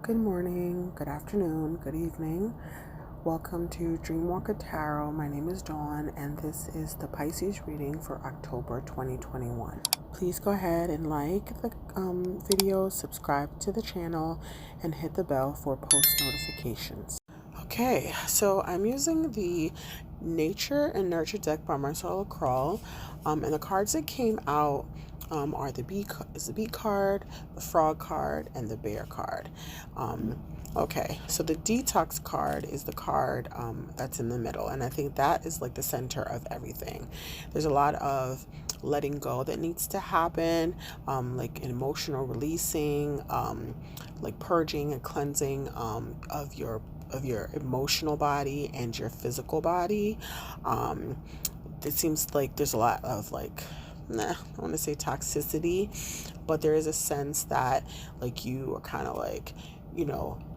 Good morning, good afternoon, good evening. Welcome to Dreamwalker Tarot. My name is Dawn, and this is the Pisces reading for October 2021. Please go ahead and like the video, subscribe to the channel, and hit the bell for post notifications. Okay, so I'm using the Nature and Nurture deck by Marcella Kroll, and the cards that came out are the bee card, the frog card, and the bear card. Okay, so the detox card is the card that's in the middle, and I think that is like the center of everything. There's a lot of letting go that needs to happen, like an emotional releasing, like purging and cleansing of your emotional body and your physical body. It seems like there's a lot of I want to say toxicity, but there is a sense that like you are kind of like,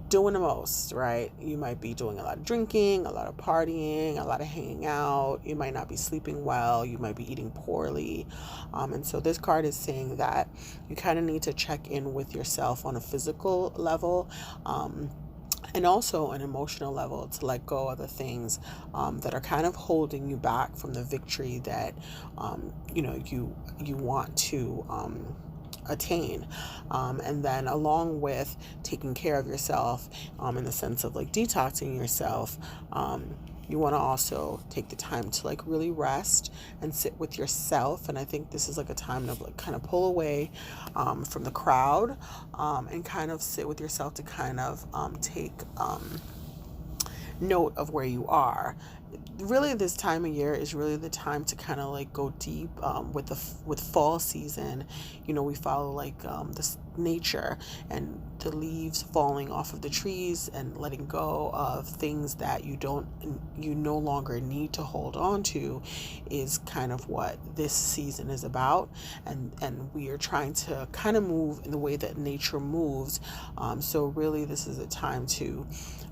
doing the most, right? You might be doing a lot of drinking, a lot of partying, a lot of hanging out. You might not be sleeping well. You might be eating poorly. And so this card is saying that you kind of need to check in with yourself on a physical level, and also an emotional level, to let go of the things that are kind of holding you back from the victory that you want to attain. And then along with taking care of yourself, in the sense of like detoxing yourself, you want to also take the time to like really rest and sit with yourself. And I think this is like a time to like kind of pull away from the crowd, and kind of sit with yourself to kind of take note of where you are. Really, this time of year is really the time to kind of like go deep with fall season. We follow like this nature and the leaves falling off of the trees and letting go of things that you no longer need to hold on to is kind of what this season is about. And we are trying to kind of move in the way that nature moves. So really, this is a time to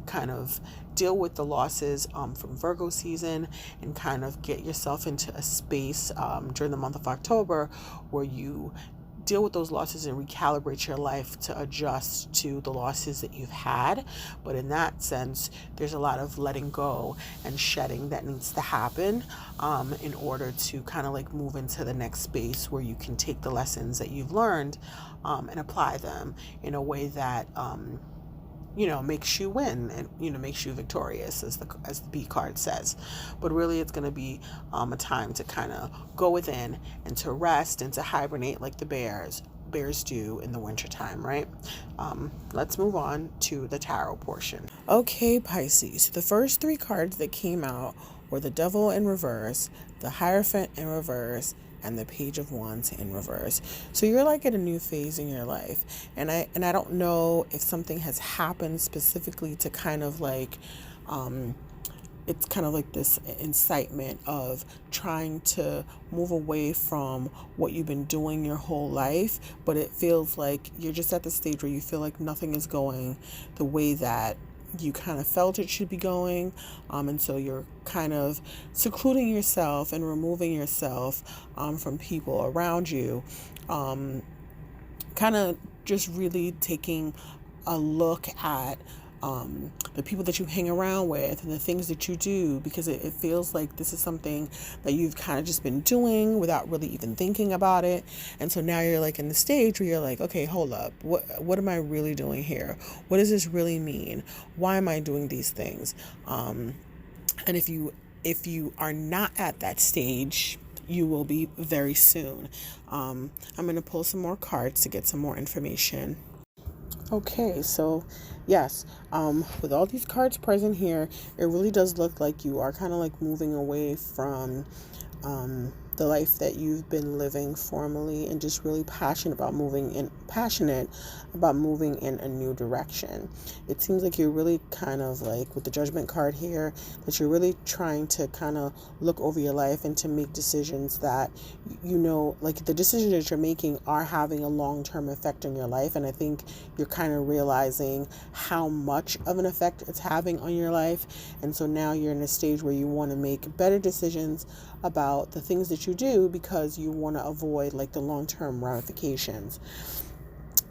kind of deal with the losses from Virgo season and kind of get yourself into a space during the month of October where you deal with those losses and recalibrate your life to adjust to the losses that you've had. But in that sense, there's a lot of letting go and shedding that needs to happen in order to kind of like move into the next space where you can take the lessons that you've learned and apply them in a way that makes you win and, makes you victorious, as the B card says. But really, it's going to be a time to kind of go within and to rest and to hibernate like the bears do in the wintertime, right? Let's move on to the tarot portion. Okay, Pisces. The first three cards that came out were the Devil in reverse, the Hierophant in reverse, and the Page of Wands in reverse. So you're like at a new phase in your life. And I don't know if something has happened specifically to kind of like, it's kind of like this incitement of trying to move away from what you've been doing your whole life, but it feels like you're just at the stage where you feel like nothing is going the way that you kind of felt it should be going, and so you're kind of secluding yourself and removing yourself from people around you, kind of just really taking a look at the people that you hang around with and the things that you do, because it feels like this is something that you've kind of just been doing without really even thinking about it. And so now you're like in the stage where you're like, okay, hold up, what am I really doing here? What does this really mean? Why am I doing these things? And if you are not at that stage, you will be very soon. I'm going to pull some more cards to get some more information. Okay, so yes, with all these cards present here, it really does look like you are kind of like moving away from the life that you've been living formerly, and just really passionate about moving in a new direction. It seems like you're really kind of like, with the Judgment card here, that you're really trying to kind of look over your life and to make decisions that, like the decisions that you're making are having a long-term effect on your life. And I think you're kind of realizing how much of an effect it's having on your life. And so now you're in a stage where you want to make better decisions about the things that you do, because you want to avoid like the long-term ramifications.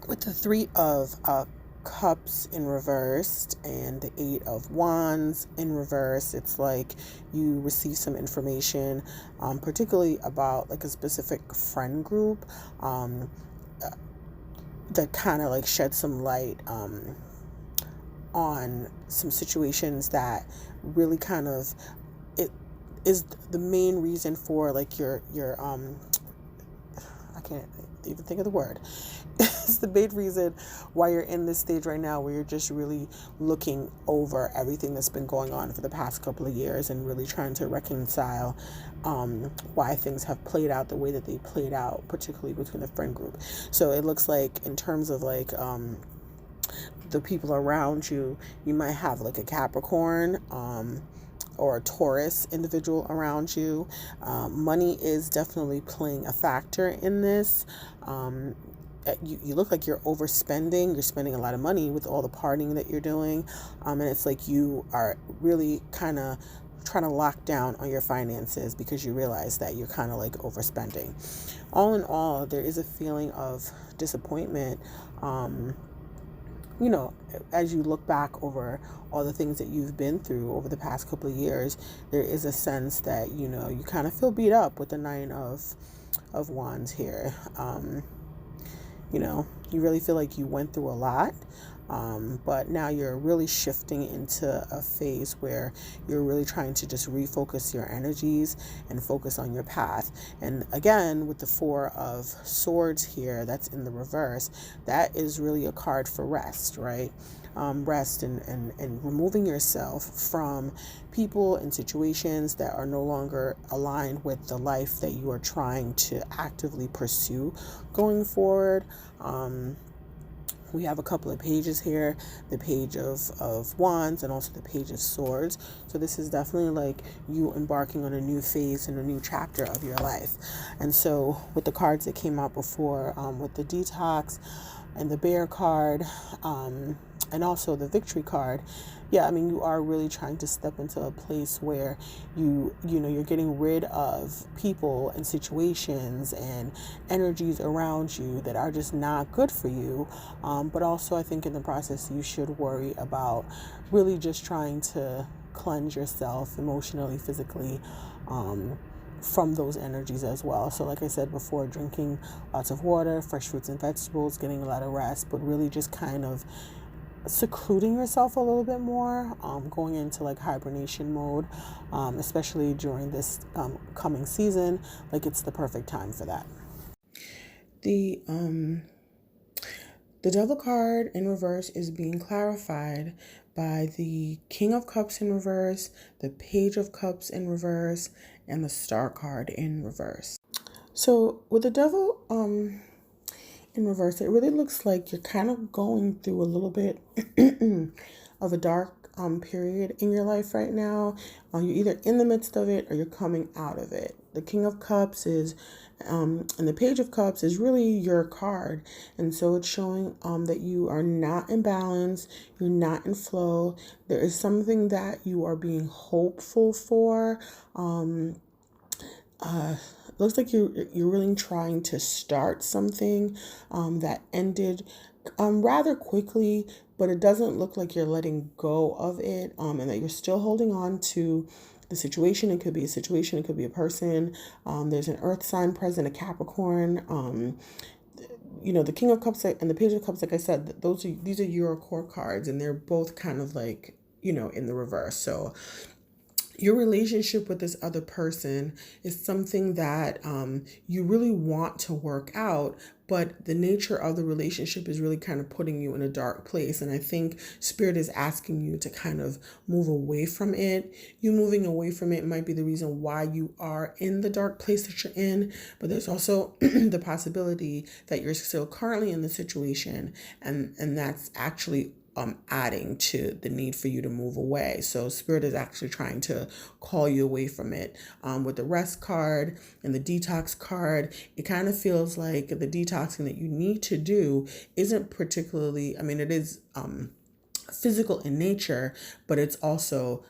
With the Three of Cups in reversed and the Eight of Wands in reverse. It's like you receive some information, particularly about like a specific friend group, that kind of like shed some light on some situations that really kind of, it is the main reason for like your I can't even think of the word. It's the main reason why you're in this stage right now, where you're just really looking over everything that's been going on for the past couple of years and really trying to reconcile why things have played out the way that they played out, particularly between the friend group. So it looks like in terms of like the people around you, you might have like a Capricorn, or a Taurus individual around you. Money is definitely playing a factor in this. You look like you're overspending. You're spending a lot of money with all the partying that you're doing. And it's like you are really kind of trying to lock down on your finances because you realize that you're kind of like overspending. All in all, there is a feeling of disappointment, as you look back over all the things that you've been through over the past couple of years. There is a sense that, you kind of feel beat up with the Nine of Wands here. You really feel like you went through a lot. But now you're really shifting into a phase where you're really trying to just refocus your energies and focus on your path. And again, with the Four of Swords here, that's in the reverse, that is really a card for rest, right? Rest and removing yourself from people and situations that are no longer aligned with the life that you are trying to actively pursue going forward. We have a couple of pages here, the Page of Wands and also the Page of Swords. So this is definitely like you embarking on a new phase and a new chapter of your life. And so with the cards that came out before, with the Detox and the Bear card, and also the Victory card, you are really trying to step into a place where you're getting rid of people and situations and energies around you that are just not good for you. But also I think in the process you should worry about really just trying to cleanse yourself emotionally, physically, from those energies as well. So like I said before, drinking lots of water, fresh fruits and vegetables, getting a lot of rest, but really just kind of secluding yourself a little bit more, going into like hibernation mode, especially during this coming season. Like it's the perfect time for that. The Devil card in reverse is being clarified by the King of Cups in reverse, the Page of Cups in reverse, and the Star card in reverse. So with the Devil in reverse, it really looks like you're kind of going through a little bit of a dark period in your life right now. You're either in the midst of it or you're coming out of it. The King of Cups is, and the Page of Cups is really your card. And so it's showing that you are not in balance, you're not in flow. There is something that you are being hopeful for. Looks like you're really trying to start something that ended rather quickly, but it doesn't look like you're letting go of it, and that you're still holding on to the situation. It could be a situation, it could be a person. There's an earth sign present, a Capricorn. The King of Cups and the Page of Cups, like I said, these are your core cards, and they're both kind of like, in the reverse. So your relationship with this other person is something that you really want to work out, but the nature of the relationship is really kind of putting you in a dark place. And I think Spirit is asking you to kind of move away from it. You moving away from it might be the reason why you are in the dark place that you're in, but there's also the possibility that you're still currently in the situation, and that's actually adding to the need for you to move away. So Spirit is actually trying to call you away from it. With the Rest card and the Detox card, it kind of feels like the detoxing that you need to do isn't particularly, it is physical in nature, but it's also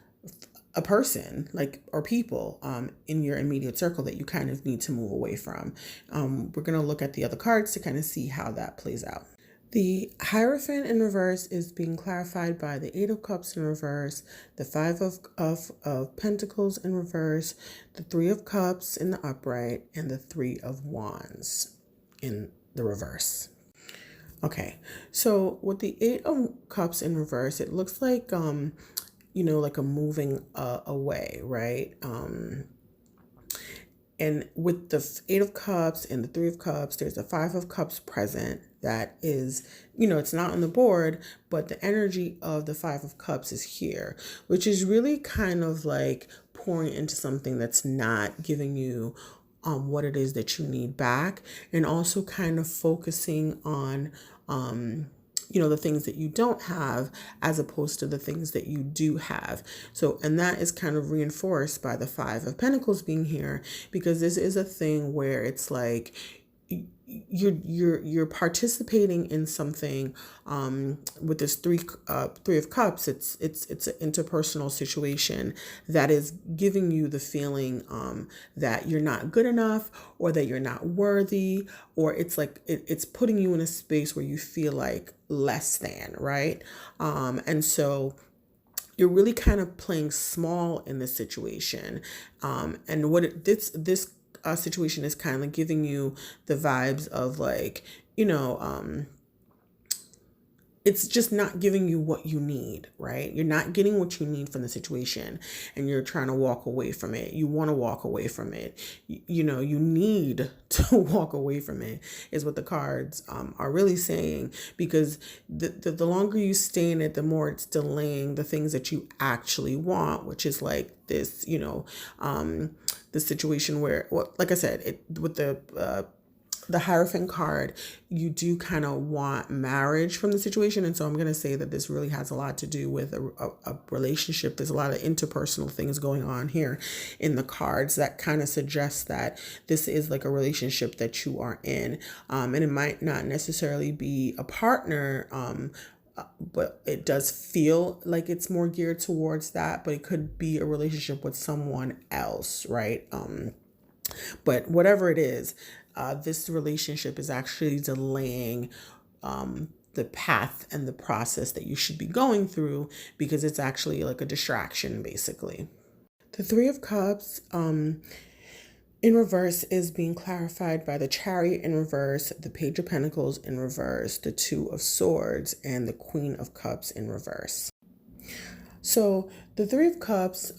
a person or people in your immediate circle that you kind of need to move away from. We're going to look at the other cards to kind of see how that plays out. The Hierophant in reverse is being clarified by the Eight of Cups in reverse, the Five of Pentacles in reverse, the Three of Cups in the upright, and the Three of Wands in the reverse. Okay, so with the Eight of Cups in reverse, it looks like, like a moving away, right? And with the Eight of Cups and the Three of Cups, there's a Five of Cups present that is, it's not on the board, but the energy of the Five of Cups is here, which is really kind of like pouring into something that's not giving you what it is that you need back, and also kind of focusing on the things that you don't have as opposed to the things that you do have. So, and that is kind of reinforced by the Five of Pentacles being here, because this is a thing where it's like you're participating in something with this three of cups. It's an interpersonal situation that is giving you the feeling that you're not good enough, or that you're not worthy, or it's like it's putting you in a space where you feel like less than, right? And so you're really kind of playing small in this situation, and what this situation is kind of giving you the vibes of like, it's just not giving you what you need, right? You're not getting what you need from the situation, and you're trying to walk away from it. You want to walk away from it. You need to walk away from it, is what the cards are really saying, because the longer you stay in it, the more it's delaying the things that you actually want, which is like this, the situation where, well, like I said, with the Hierophant card, you do kind of want marriage from the situation. And so I'm going to say that this really has a lot to do with a relationship. There's a lot of interpersonal things going on here in the cards that kind of suggest that this is like a relationship that you are in. And it might not necessarily be a partner, but it does feel like it's more geared towards that, but it could be a relationship with someone else, right? But whatever it is, this relationship is actually delaying the path and the process that you should be going through, because it's actually like a distraction, basically. The Three of Cups in reverse is being clarified by the Chariot in reverse, the Page of Pentacles in reverse, the Two of Swords, and the Queen of Cups in reverse. So the Three of Cups,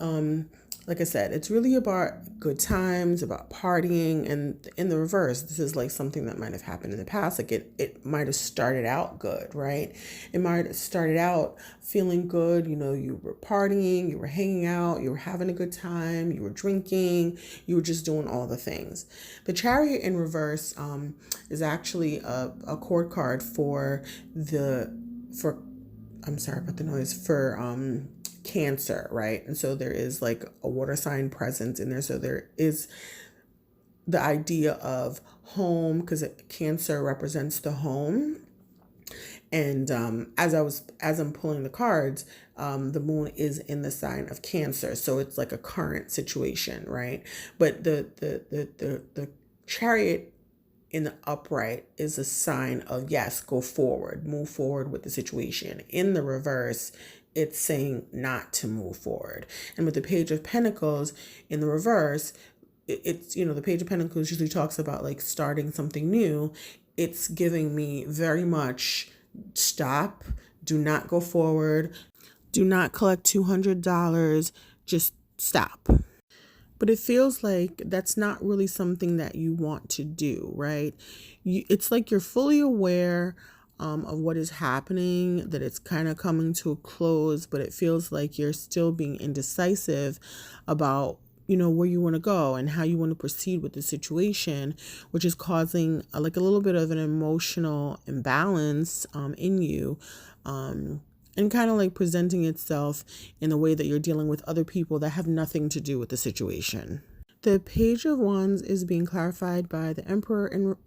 like I said, it's really about good times, about partying, and in the reverse, this is like something that might have happened in the past. Like it might have started out good, right? It might have started out feeling good. You were partying, you were hanging out, you were having a good time, you were drinking, you were just doing all the things. The Chariot in reverse is actually a court card for I'm sorry about the noise, for Cancer, right? And so there is like a water sign present in there. So there is the idea of home, because Cancer represents the home. And as I'm pulling the cards, the moon is in the sign of Cancer, so it's like a current situation, right? But the Chariot in the upright is a sign of, yes, go forward, move forward with the situation. In the reverse, it's saying not to move forward. And with the Page of Pentacles in the reverse, it's, the Page of Pentacles usually talks about like starting something new. It's giving me very much stop, do not go forward, do not collect $200, just stop. But it feels like that's not really something that you want to do, right? It's like you're fully aware of what is happening, that it's kind of coming to a close, but it feels like you're still being indecisive about, where you want to go and how you want to proceed with the situation, which is causing like a little bit of an emotional imbalance in you. And kind of like presenting itself in a way that you're dealing with other people that have nothing to do with the situation. The Page of Wands is being clarified by the Emperor in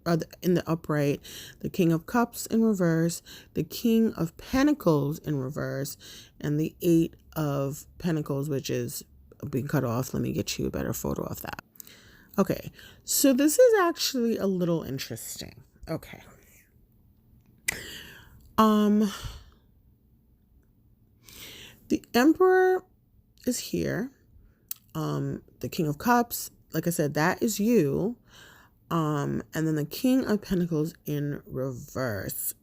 the upright, the King of Cups in reverse, the King of Pentacles in reverse, and the Eight of Pentacles, which is being cut off. Let me get you a better photo of that. Okay, so this is actually a little interesting. Okay. Um, the Emperor is here. The King of Cups, like I said, that is you. And then the King of Pentacles in reverse.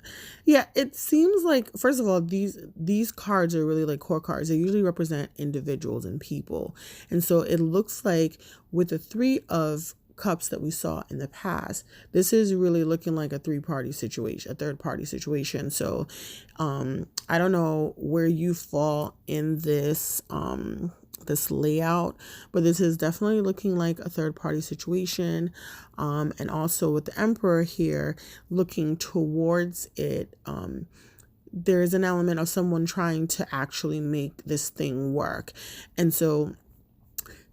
Yeah, it seems like, first of all, these cards are really like core cards. They usually represent individuals and people. And so it looks like with the Three of Cups that we saw in the past, this is really looking like a third-party situation. So I don't know where you fall in this this layout, but this is definitely looking like a third-party situation. And also with the Emperor here looking towards it, there is an element of someone trying to actually make this thing work. And so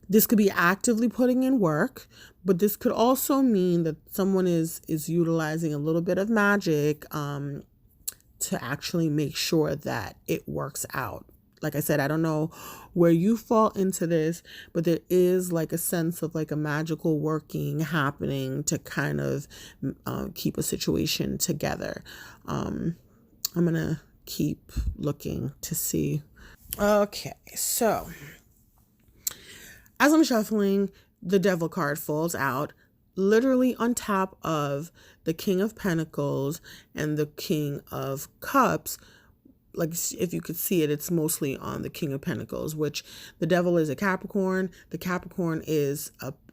this could be actively putting in work, but this could also mean that someone is utilizing a little bit of magic to actually make sure that it works out. Like I said, I don't know where you fall into this, but there is like a sense of like a magical working happening to kind of keep a situation together. I'm going to keep looking to see. Okay, so as I'm shuffling, the Devil card falls out literally on top of the King of Pentacles and the King of Cups. Like, if you could see it, it's mostly on the King of Pentacles, which the Devil is a Capricorn. The Capricorn is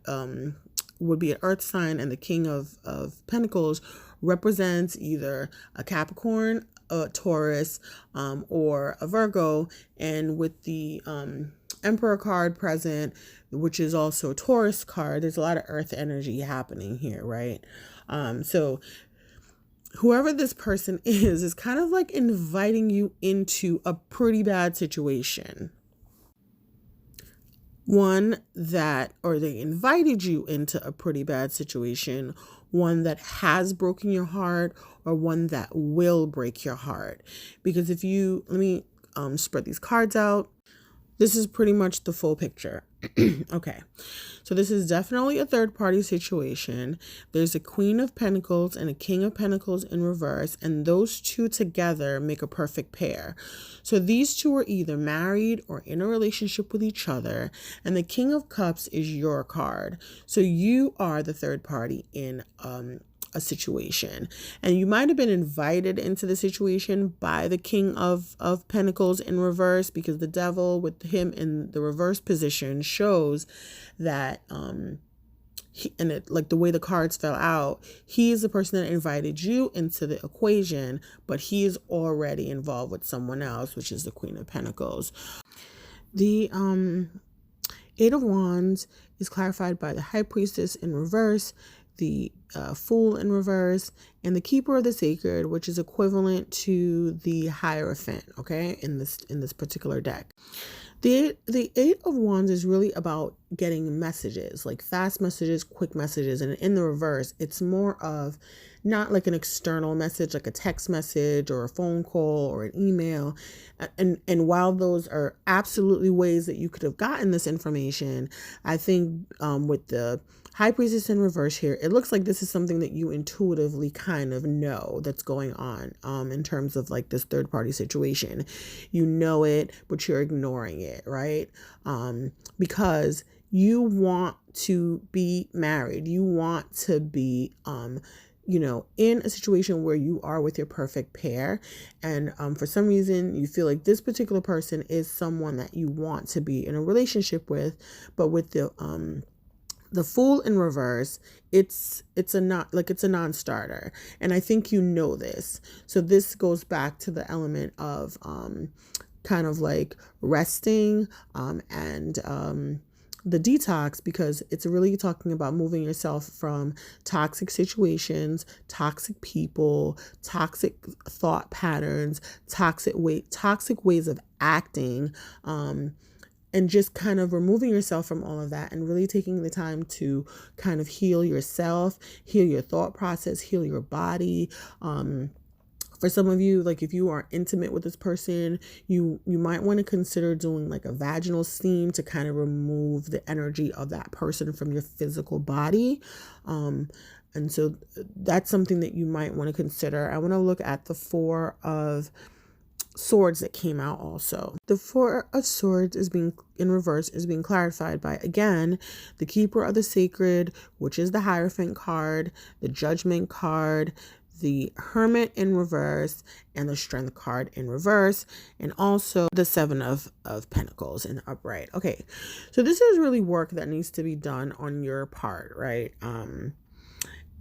would be an earth sign, and the King of Pentacles represents either a Capricorn, a Taurus, or a Virgo. And with the Emperor card present, which is also a Taurus card, there's a lot of earth energy happening here, right? So whoever this person is kind of like inviting you into a pretty bad situation. They invited you into a pretty bad situation, one that has broken your heart or one that will break your heart. Because let me spread these cards out. This is pretty much the full picture. Okay, so this is definitely a third-party situation. There's a Queen of Pentacles and a King of Pentacles in reverse, and those two together make a perfect pair. So these two are either married or in a relationship with each other, and the King of Cups is your card. So you are the third party in a situation, and you might have been invited into the situation by the King of Pentacles in reverse, because the Devil with him in the reverse position shows that the way the cards fell out, he is the person that invited you into the equation, but he is already involved with someone else, which is the Queen of Pentacles. The Eight of Wands is clarified by the High Priestess in reverse, the Fool in reverse, and the Keeper of the Sacred, which is equivalent to the Hierophant, okay, in this particular deck. The Eight of Wands is really about getting messages, like fast messages, quick messages, and in the reverse, it's more of not like an external message, like a text message or a phone call or an email. And while those are absolutely ways that you could have gotten this information, I think with the High Priestess in reverse here, it looks like this is something that you intuitively kind of know that's going on in terms of like this third party situation. You know it, but you're ignoring it, right? Because you want to be married. You want to be in a situation where you are with your perfect pair. And for some reason, you feel like this particular person is someone that you want to be in a relationship with. But with the Fool in reverse, it's a non-starter. And I think you know this. So this goes back to the element of kind of like resting and the detox, because it's really talking about moving yourself from toxic situations, toxic people, toxic thought patterns, toxic ways of acting, and just kind of removing yourself from all of that and really taking the time to kind of heal yourself, heal your thought process, heal your body. For some of you, like if you are intimate with this person, you might want to consider doing like a vaginal steam to kind of remove the energy of that person from your physical body. And so that's something that you might want to consider. I want to look at the Four of Swords that came out also. The Four of Swords is being in reverse, is being clarified by, again, the Keeper of the Sacred, which is the Hierophant card, the Judgment card, the Hermit in reverse, and the Strength card in reverse, and also the Seven of Pentacles in the upright. Okay, so this is really work that needs to be done on your part, right?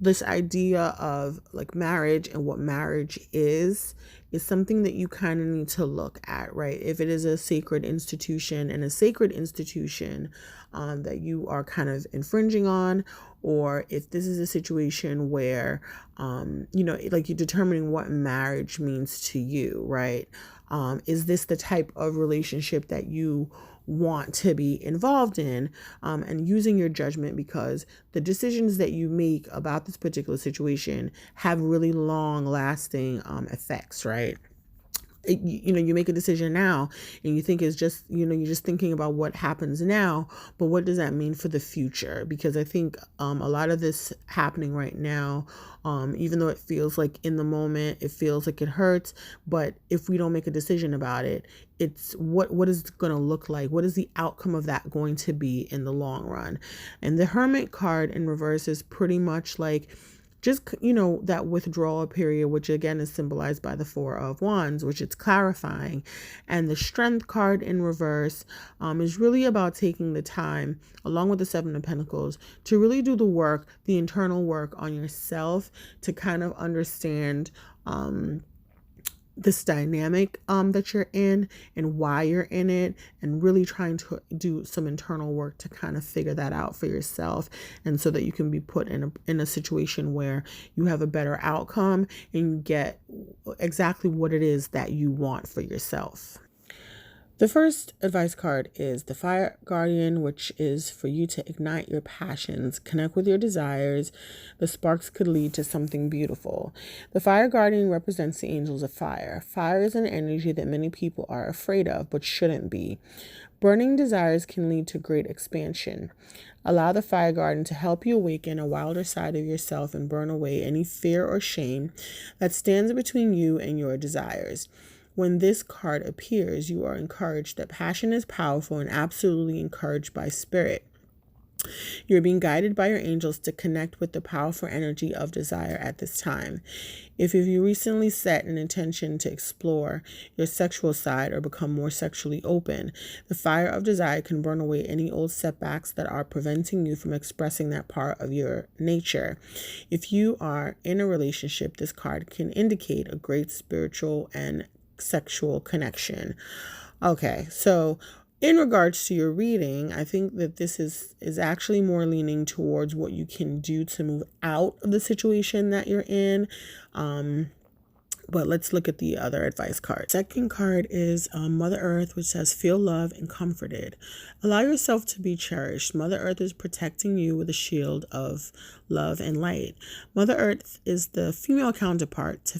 This idea of like marriage and what marriage is something that you kind of need to look at, right? If it is a sacred institution and a sacred institution that you are kind of infringing on, or if this is a situation where, like you're determining what marriage means to you, right? Is this the type of relationship that you want to be involved in, and using your judgment, because the decisions that you make about this particular situation have really long lasting effects, right? You make a decision now and you think it's just, you're just thinking about what happens now, but what does that mean for the future? Because I think a lot of this happening right now, even though it feels like in the moment, it feels like it hurts, but if we don't make a decision about it, it's what is it going to look like? What is the outcome of that going to be in the long run? And the Hermit card in reverse is pretty much like just, that withdrawal period, which again is symbolized by the Four of Wands, which it's clarifying. And the Strength card in reverse is really about taking the time, along with the Seven of Pentacles, to really do the work, the internal work on yourself, to kind of understand this dynamic that you're in and why you're in it, and really trying to do some internal work to kind of figure that out for yourself, and so that you can be put in a situation where you have a better outcome and you get exactly what it is that you want for yourself. The first advice card is the Fire Guardian, which is for you to ignite your passions, connect with your desires. The sparks could lead to something beautiful. The Fire Guardian represents the angels of fire. Fire is an energy that many people are afraid of, but shouldn't be. Burning desires can lead to great expansion. Allow the Fire Guardian to help you awaken a wilder side of yourself and burn away any fear or shame that stands between you and your desires. When this card appears, you are encouraged that passion is powerful and absolutely encouraged by spirit. You're being guided by your angels to connect with the powerful energy of desire at this time. If you recently set an intention to explore your sexual side or become more sexually open, the fire of desire can burn away any old setbacks that are preventing you from expressing that part of your nature. If you are in a relationship, this card can indicate a great spiritual and sexual connection. Okay, so in regards to your reading, I think that this is actually more leaning towards what you can do to move out of the situation that you're in. But let's look at the other advice card. Second card is Mother Earth, which says, feel loved and comforted. Allow yourself to be cherished. Mother Earth is protecting you with a shield of love and light. Mother Earth is the female counterpart to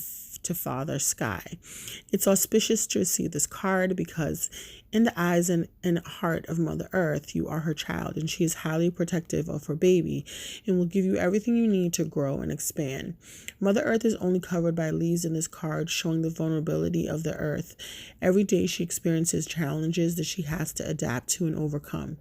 Father Sky. It's auspicious to receive this card because in the eyes and heart of Mother Earth, you are her child, and she is highly protective of her baby and will give you everything you need to grow and expand. Mother Earth is only covered by leaves in this card, showing the vulnerability of the earth. Every day she experiences challenges that she has to adapt to and overcome.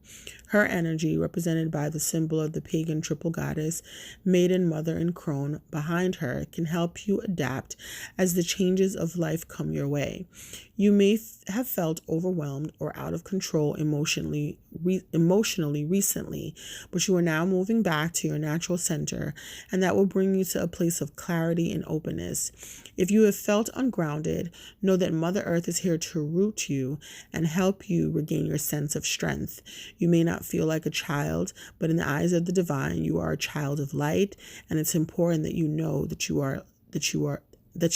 Her energy, represented by the symbol of the pagan triple goddess, maiden, mother, and crone behind her, can help you adapt as the changes of life come your way. You may have felt overwhelmed or out of control emotionally recently, but you are now moving back to your natural center, and that will bring you to a place of clarity and openness. If you have felt ungrounded, know that Mother Earth is here to root you and help you regain your sense of strength. You may not feel like a child, but in the eyes of the divine, you are a child of light, and it's important that you know that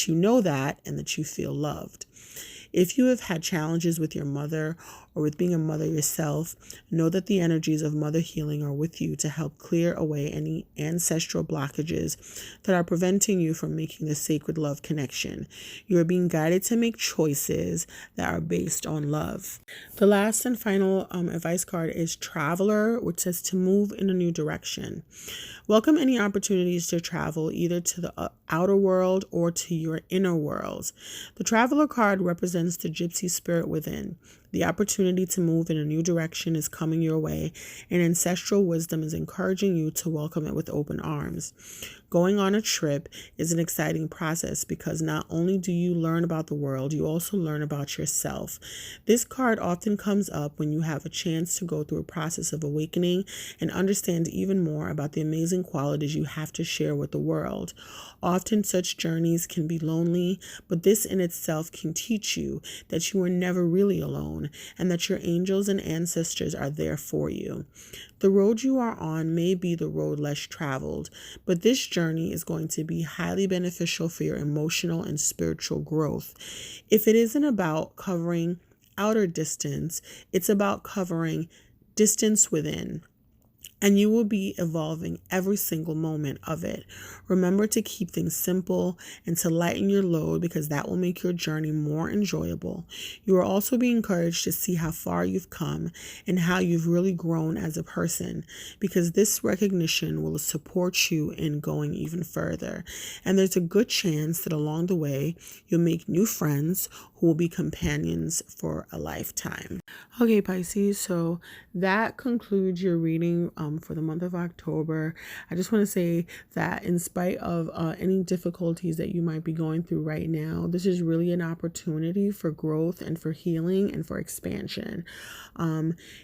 you know that and that you feel loved. If you have had challenges with your mother or with being a mother yourself, know that the energies of mother healing are with you to help clear away any ancestral blockages that are preventing you from making the sacred love connection. You are being guided to make choices that are based on love. The last and final advice card is Traveler, which says to move in a new direction. Welcome any opportunities to travel either to the outer world or to your inner worlds. The Traveler card represents the gypsy spirit within. The opportunity to move in a new direction is coming your way, and ancestral wisdom is encouraging you to welcome it with open arms. Going on a trip is an exciting process because not only do you learn about the world, you also learn about yourself. This card often comes up when you have a chance to go through a process of awakening and understand even more about the amazing qualities you have to share with the world. Often such journeys can be lonely, but this in itself can teach you that you are never really alone and that your angels and ancestors are there for you. The road you are on may be the road less traveled, but this journey is going to be highly beneficial for your emotional and spiritual growth. If it isn't about covering outer distance, it's about covering distance within. And you will be evolving every single moment of it. Remember to keep things simple and to lighten your load because that will make your journey more enjoyable. You are also being encouraged to see how far you've come and how you've really grown as a person because this recognition will support you in going even further. And there's a good chance that along the way, you'll make new friends who will be companions for a lifetime. Okay, Pisces, so that concludes your reading for the month of October. I just want to say that in spite of any difficulties that you might be going through right now, this is really an opportunity for growth and for healing and for expansion.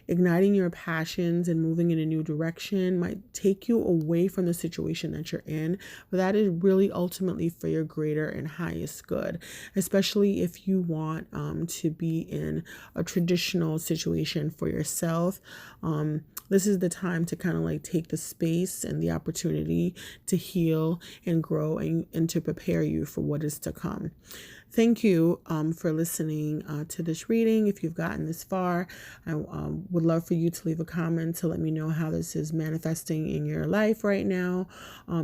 Igniting your passions and moving in a new direction might take you away from the situation that you're in, but that is really ultimately for your greater and highest good, especially if you want to be in a traditional situation for yourself. This is the time to kind of like take the space and the opportunity to heal and grow and to prepare you for what is to come. Thank you for listening to this reading. If you've gotten this far, I would love for you to leave a comment to let me know how this is manifesting in your life right now.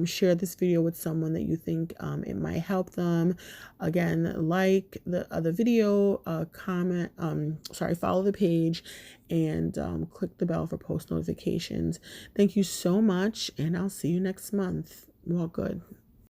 Share this video with someone that you think it might help them. Again, like the other video, comment, follow the page and click the bell for post notifications. Thank you so much, and I'll see you next month. Well, good.